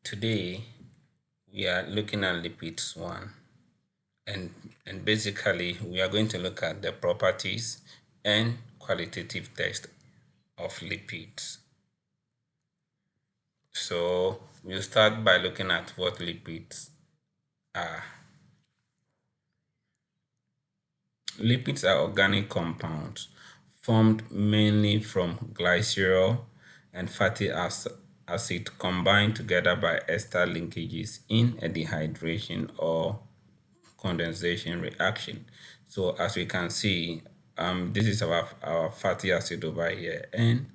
Today we are looking at lipids one, and basically we are going to look at the properties and qualitative test of lipids. So we'll start by looking at what lipids are. Lipids are organic compounds formed mainly from glycerol and fatty acid combined together by ester linkages in a dehydration or condensation reaction. So as we can see, this is our fatty acid over here and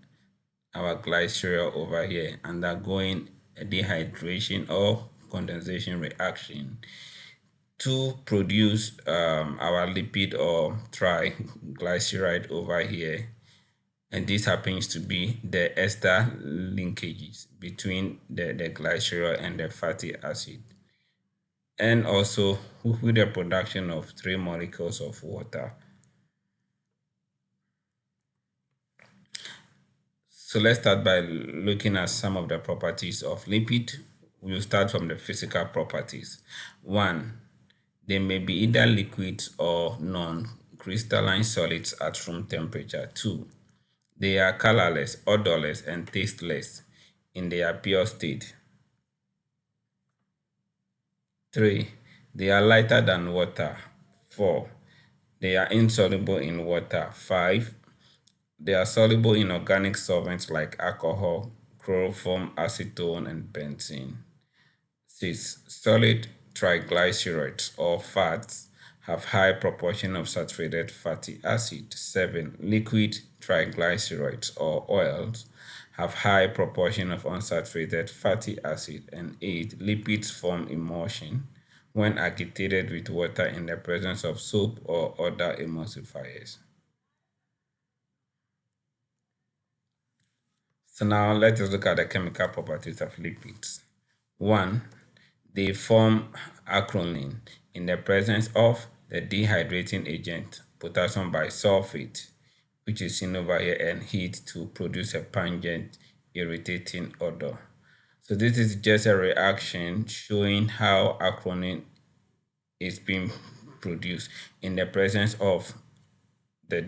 our glycerol over here undergoing a dehydration or condensation reaction to produce our lipid or triglyceride over here. And this happens to be the ester linkages between the glycerol and the fatty acid. And also with the production of three molecules of water. So let's start by looking at some of the properties of lipid. We'll start from the physical properties. One, they may be either liquids or non-crystalline solids at room temperature. Two, they are colorless, odorless, and tasteless in their pure state. Three, they are lighter than water. Four, they are insoluble in water. Five, they are soluble in organic solvents like alcohol, chloroform, acetone, and benzene. Six, solid triglycerides or fats have high proportion of saturated fatty acid. Seven, liquid triglycerides or oils have high proportion of unsaturated fatty acid. And eight, lipids form emulsion when agitated with water in the presence of soap or other emulsifiers. So now let us look at the chemical properties of lipids. One, they form acrolein in the presence of the dehydrating agent potassium bisulfate, which is seen over here, and heat to produce a pungent, irritating odor. So this is just a reaction showing how acrolein is being produced in the presence of the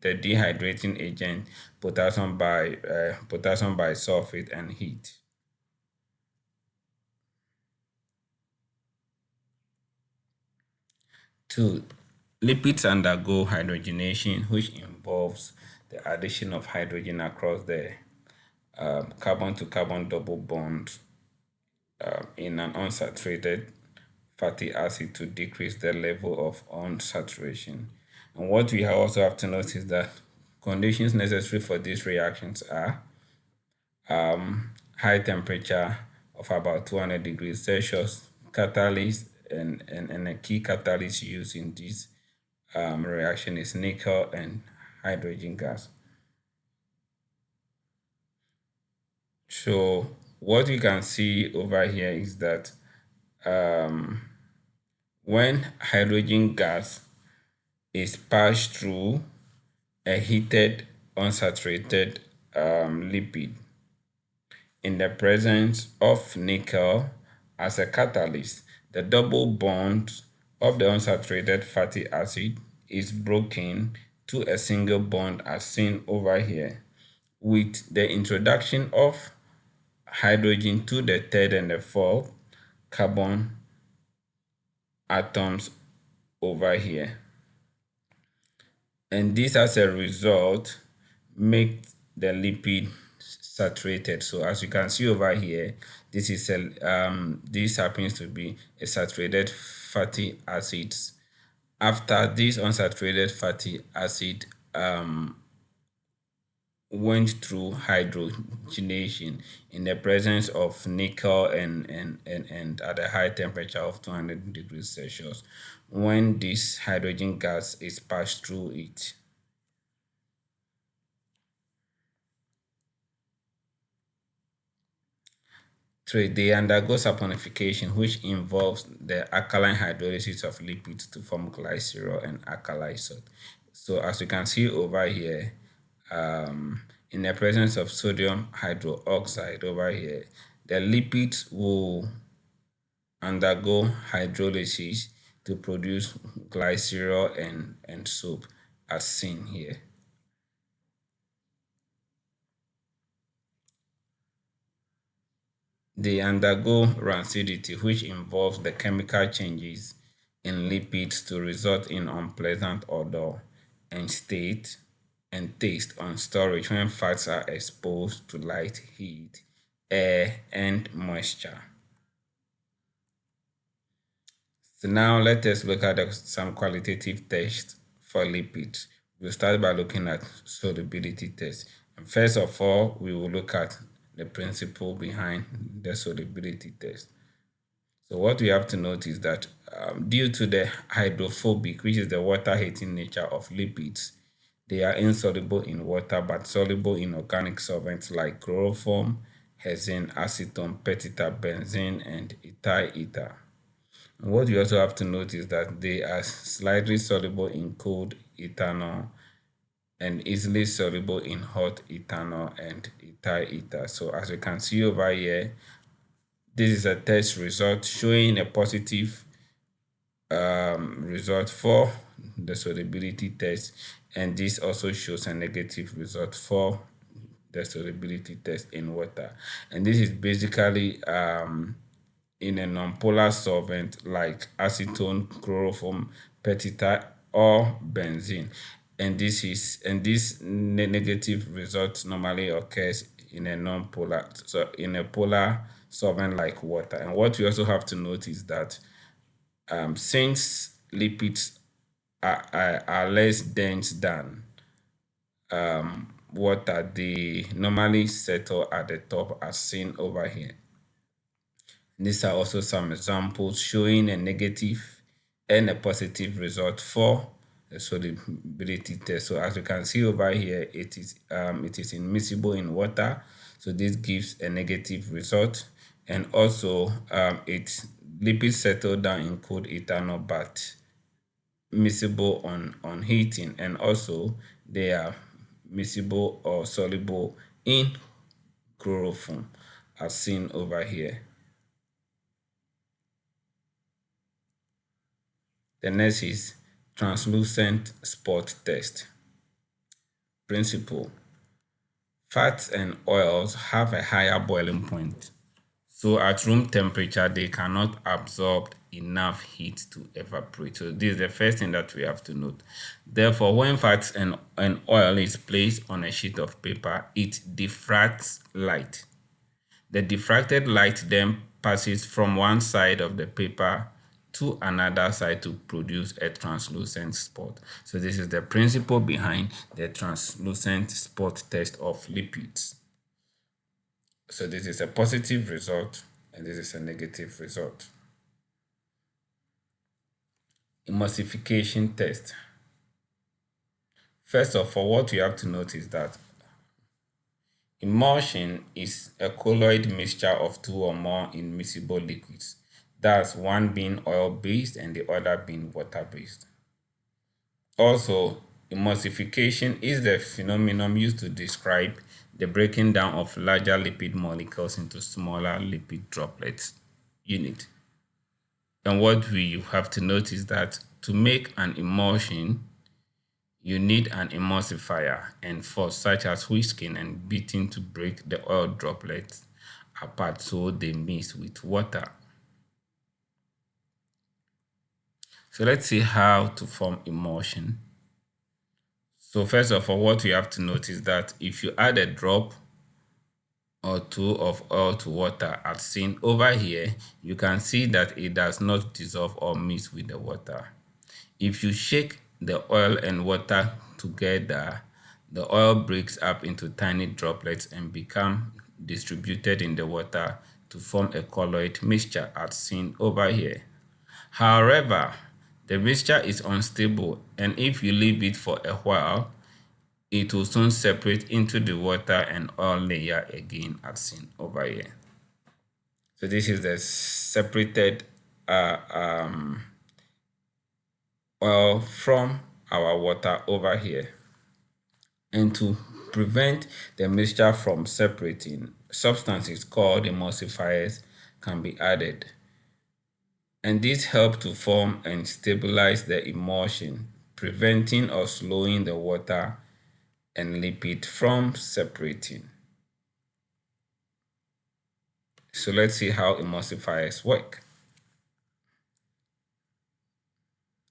dehydrating agent potassium bisulfate and heat. Two, lipids undergo hydrogenation, which involves the addition of hydrogen across the carbon to carbon double bond in an unsaturated fatty acid to decrease the level of unsaturation. And what we also have to notice is that conditions necessary for these reactions are high temperature of about 200 degrees Celsius, catalyst, and a key catalyst used in this reaction is nickel and hydrogen gas. So what you can see over here is that um, when hydrogen gas is passed through a heated unsaturated lipid in the presence of nickel as a catalyst, the double bond of the unsaturated fatty acid is broken to a single bond as seen over here with the introduction of hydrogen to the third and the fourth carbon atoms over here. And this as a result makes the lipid saturated. So as you can see over here, this happens to be a saturated fatty acids. After this unsaturated fatty acid went through hydrogenation in the presence of nickel and at a high temperature of 200 degrees Celsius when this hydrogen gas is passed through it. Three, they undergo saponification, which involves the alkaline hydrolysis of lipids to form glycerol and alkali salt. So as you can see over here, in the presence of sodium hydroxide over here, The lipids will undergo hydrolysis to produce glycerol and soap, as seen here. They undergo rancidity, which involves the chemical changes in lipids to result in unpleasant odor and state and taste on storage when fats are exposed to light, heat, air, and moisture. So now let us look at some qualitative tests for lipids. We'll start by looking at solubility test. And first of all, we will look at the principle behind the solubility test. So what we have to note is that due to the hydrophobic, which is the water-hating nature of lipids, they are insoluble in water but soluble in organic solvents like chloroform, hexane, acetone, petitar, benzene, and ethyl ether. And what you also have to note is that they are slightly soluble in cold ethanol and easily soluble in hot ethanol and ethyl ether. So as you can see over here, this is a test result showing a positive result for the solubility test, and this also shows a negative result for the solubility test in water. And this is basically in a nonpolar solvent like acetone, chloroform, petitar, or benzene. And this negative result normally occurs in a non-polar, so in a polar solvent like water. And what we also have to note is that since lipids are less dense than water, they normally settle at the top as seen over here. These are also some examples showing a negative and a positive result for the solubility test. So as you can see over here, it is immiscible in water. So this gives a negative result. And also its lipids settle down in cold ethanol but miscible on heating, and also they are miscible or soluble in chloroform as seen over here. The next is translucent spot test. Principle: fats and oils have a higher boiling point. So at room temperature, they cannot absorb enough heat to evaporate. So this is the first thing that we have to note. Therefore, when fats and oil is placed on a sheet of paper, it diffracts light. The diffracted light then passes from one side of the paper to another side to produce a translucent spot. So this is the principle behind the translucent spot test of lipids. So this is a positive result and this is a negative result. Emulsification test. First of all, what you have to note is that emulsion is a colloid mixture of two or more immiscible liquids. That's one being oil-based and the other being water-based. Also, emulsification is the phenomenon used to describe the breaking down of larger lipid molecules into smaller lipid droplets unit. And what we have to note is that to make an emulsion, you need an emulsifier and force such as whisking and beating to break the oil droplets apart so they mix with water. So let's see how to form emulsion. So first of all, what we have to note is that if you add a drop or two of oil to water as seen over here, you can see that it does not dissolve or mix with the water. If you shake the oil and water together, the oil breaks up into tiny droplets and become distributed in the water to form a colloid mixture as seen over here. However, the mixture is unstable, and if you leave it for a while, it will soon separate into the water and oil layer again as seen over here. So this is the separated oil from our water over here. And to prevent the mixture from separating, substances called emulsifiers can be added, and these help to form and stabilize the emulsion, preventing or slowing the water and lipid from separating. So let's see how emulsifiers work.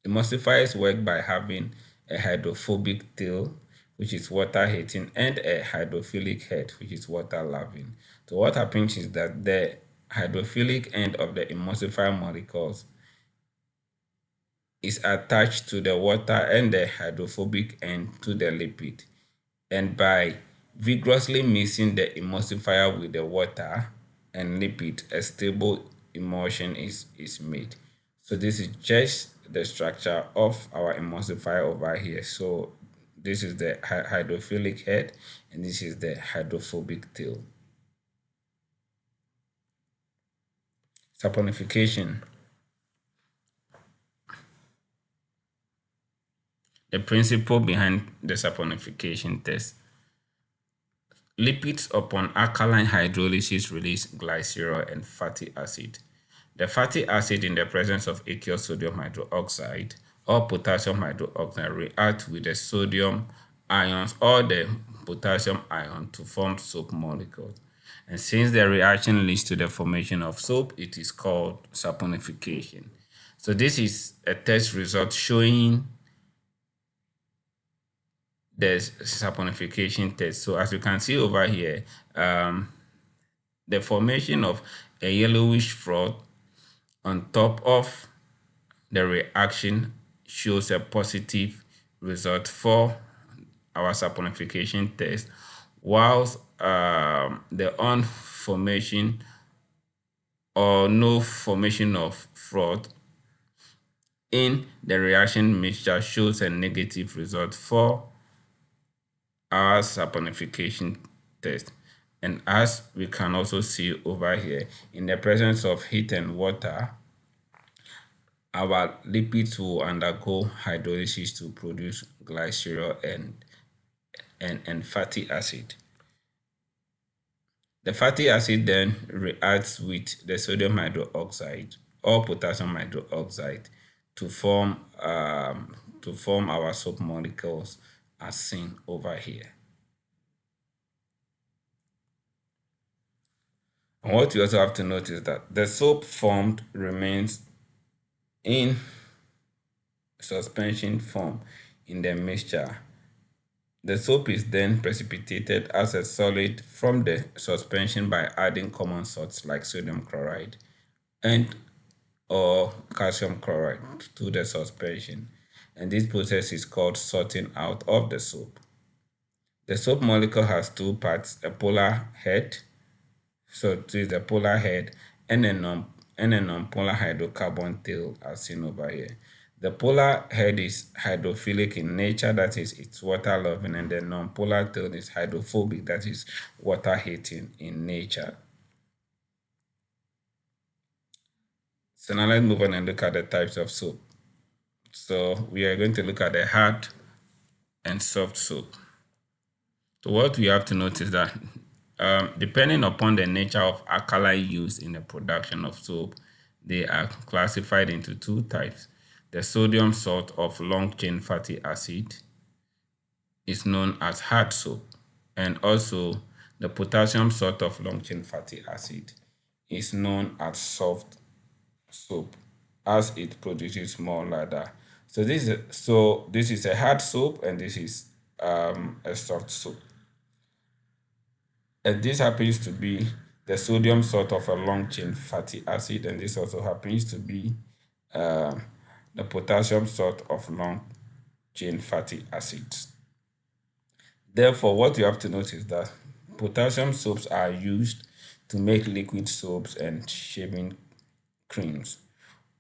Emulsifiers work by having a hydrophobic tail, which is water hating, and a hydrophilic head, which is water loving. So what happens is that the hydrophilic end of the emulsifier molecules is attached to the water and the hydrophobic end to the lipid. And by vigorously mixing the emulsifier with the water and lipid, a stable emulsion is made. So this is just the structure of our emulsifier over here. So this is the hydrophilic head and this is the hydrophobic tail. Saponification. The principle behind the saponification test. Lipids upon alkaline hydrolysis release glycerol and fatty acid. The fatty acid in the presence of aqueous sodium hydroxide or potassium hydroxide react with the sodium ions or the potassium ion to form soap molecules. And since the reaction leads to the formation of soap, it is called saponification. So this is a test result showing the saponification test. So as you can see over here, the formation of a yellowish froth on top of the reaction shows a positive result for our saponification test, whilst the unformation or no formation of froth in the reaction mixture shows a negative result for our saponification test. And as we can also see over here, in the presence of heat and water, our lipids will undergo hydrolysis to produce glycerol and fatty acid. The fatty acid then reacts with the sodium hydroxide or potassium hydroxide to form our soap molecules as seen over here. And what you also have to note is that the soap formed remains in suspension form in the mixture. The soap is then precipitated as a solid from the suspension by adding common salts like sodium chloride and or calcium chloride to the suspension. And this process is called sorting out of the soap. The soap molecule has two parts, a polar head, so this is the polar head, and a non-polar hydrocarbon tail as seen over here. The polar head is hydrophilic in nature, that is, it's water loving, and the non-polar tail is hydrophobic, that is, water hating in nature. So now let's move on and look at the types of soap. So we are going to look at the hard and soft soap. So what we have to notice that depending upon the nature of alkali used in the production of soap, they are classified into two types. The sodium salt of long-chain fatty acid is known as hard soap, and also the potassium salt of long-chain fatty acid is known as soft soap, as it produces more lather. So this is a hard soap and this is a soft soap. And this happens to be the sodium salt of a long chain fatty acid, and this also happens to be the potassium salt of long chain fatty acids. Therefore, what you have to notice is that potassium soaps are used to make liquid soaps and shaving creams.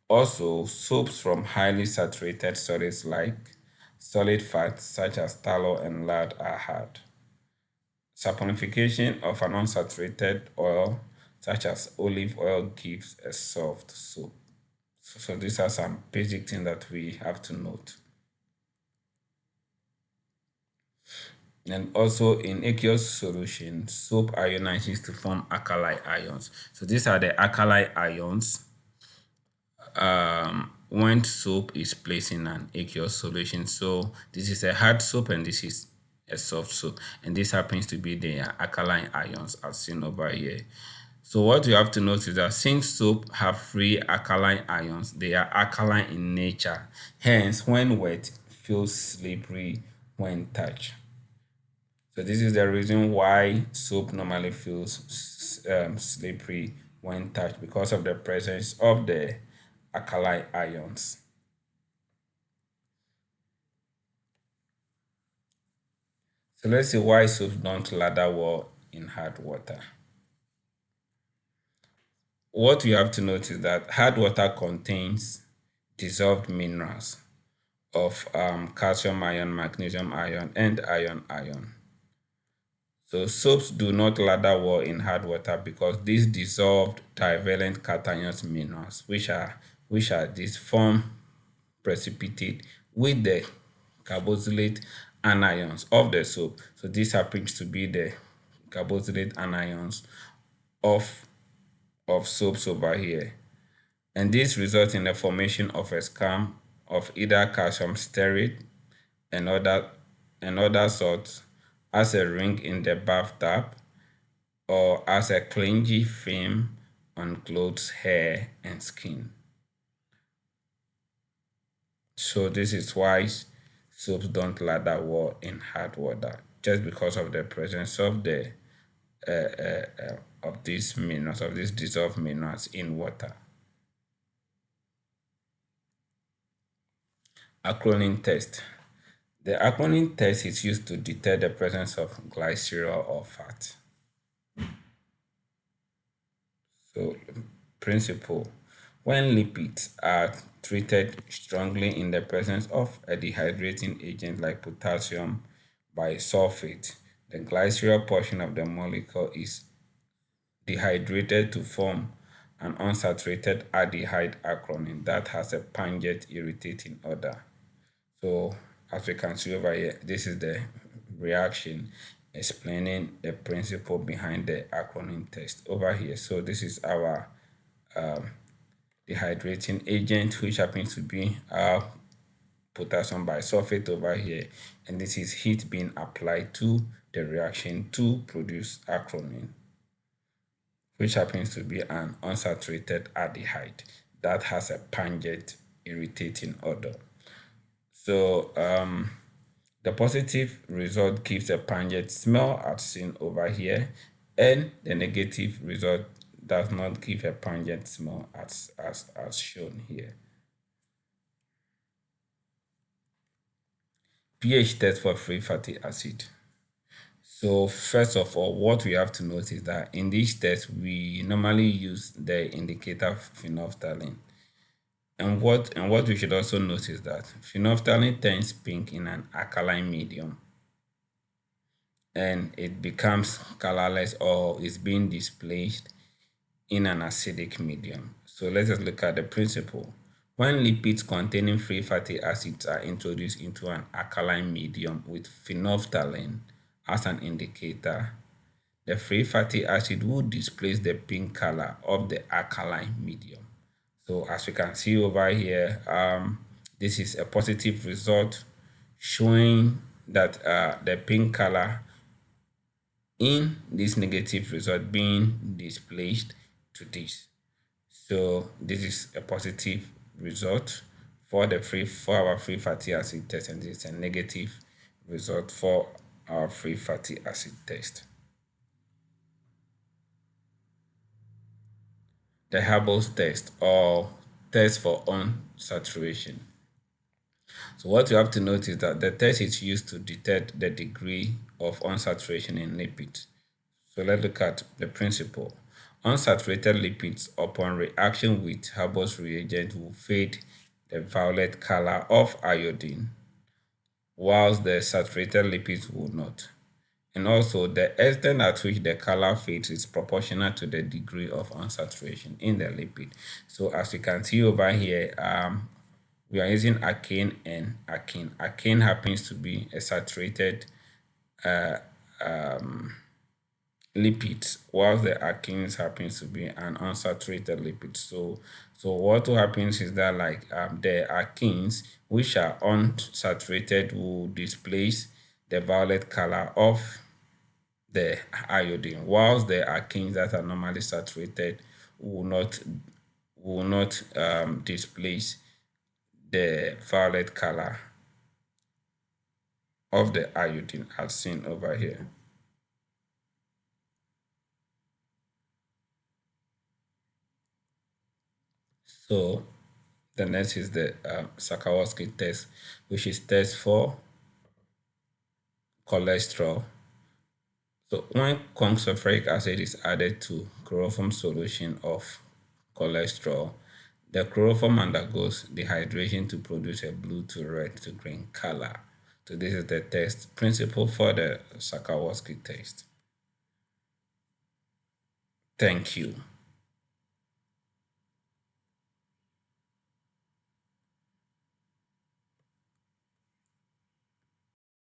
Also, soaps from highly saturated solids like solid fats such as tallow and lard are hard. Saponification of an unsaturated oil such as olive oil gives a soft soap. So these are some basic things that we have to note. And also in aqueous solution, soap ionizes to form alkali ions. So these are the alkali ions when soap is placed in an aqueous solution. So this is a hard soap and this is a soft soap, and this happens to be the alkaline ions as seen over here. So what you have to note is that since soap have free alkaline ions, they are alkaline in nature. Hence, when wet, feels slippery when touched. So this is the reason why soap normally feels slippery when touched, because of the presence of the alkali ions. So let's see why soaps don't lather well in hard water. What you have to note is that hard water contains dissolved minerals of calcium ion, magnesium ion, and iron. So soaps do not lather well in hard water because these dissolved divalent cations minerals, which are these, form precipitate with the carboxylate anions of the soap. So this happens to be the carboxylate anions of soaps over here. And this results in the formation of a scum of either calcium stearate and other salts as a ring in the bathtub or as a clingy film on clothes, hair, and skin. So this is why soaps don't lather well in hard water, just because of the presence of the of these minerals, of these dissolved minerals in water. Acrolein test. The acrolein test is used to detect the presence of glycerol or fat. So, principle: when lipids are treated strongly in the presence of a dehydrating agent like potassium bisulfate, the glycerol portion of the molecule is dehydrated to form an unsaturated aldehyde acrolein that has a pungent irritating odor. So, as we can see over here, this is the reaction explaining the principle behind the acrolein test over here. So, this is our dehydrating agent, which happens to be our potassium bisulfate over here, and this is heat being applied to the reaction to produce acrolein, which happens to be an unsaturated aldehyde that has a pungent irritating odor. So the positive result gives a pungent smell as seen over here, and the negative result does not give a pungent smell as shown here. pH test for free fatty acid. So first of all, what we have to note is that in this test, we normally use the indicator phenolphthalein. And what we should also note is that phenolphthalein turns pink in an alkaline medium and it becomes colorless or is being displaced in an acidic medium. So let us look at the principle. When lipids containing free fatty acids are introduced into an alkaline medium with phenolphthalein as an indicator, the free fatty acid will displace the pink color of the alkaline medium. So as we can see over here, this is a positive result showing that the pink color in this negative result being displaced to this. So this is a positive result for our free fatty acid test, and this is a negative result for our free fatty acid test. The Hubbles test, or test for unsaturation. So what you have to note is that the test is used to detect the degree of unsaturation in lipids. So let's look at the principle. Unsaturated lipids upon reaction with Hubbles reagent will fade the violet color of iodine, whilst the saturated lipids will not. And also, the extent at which the color fades is proportional to the degree of unsaturation in the lipid. So as you can see over here, we are using arcane and arcane. Arcane happens to be a saturated lipids, whilst the alkenes happens to be an unsaturated lipid. So what will happens is that like the alkenes which are unsaturated will displace the violet color of the iodine, whilst the alkenes that are normally saturated will not displace the violet color of the iodine as seen over here. So the next is the Sakowski test, which is test for cholesterol. So when concentric acid is added to chloroform solution of cholesterol, the chloroform undergoes dehydration to produce a blue to red to green color. So this is the test principle for the Sakowski test. Thank you.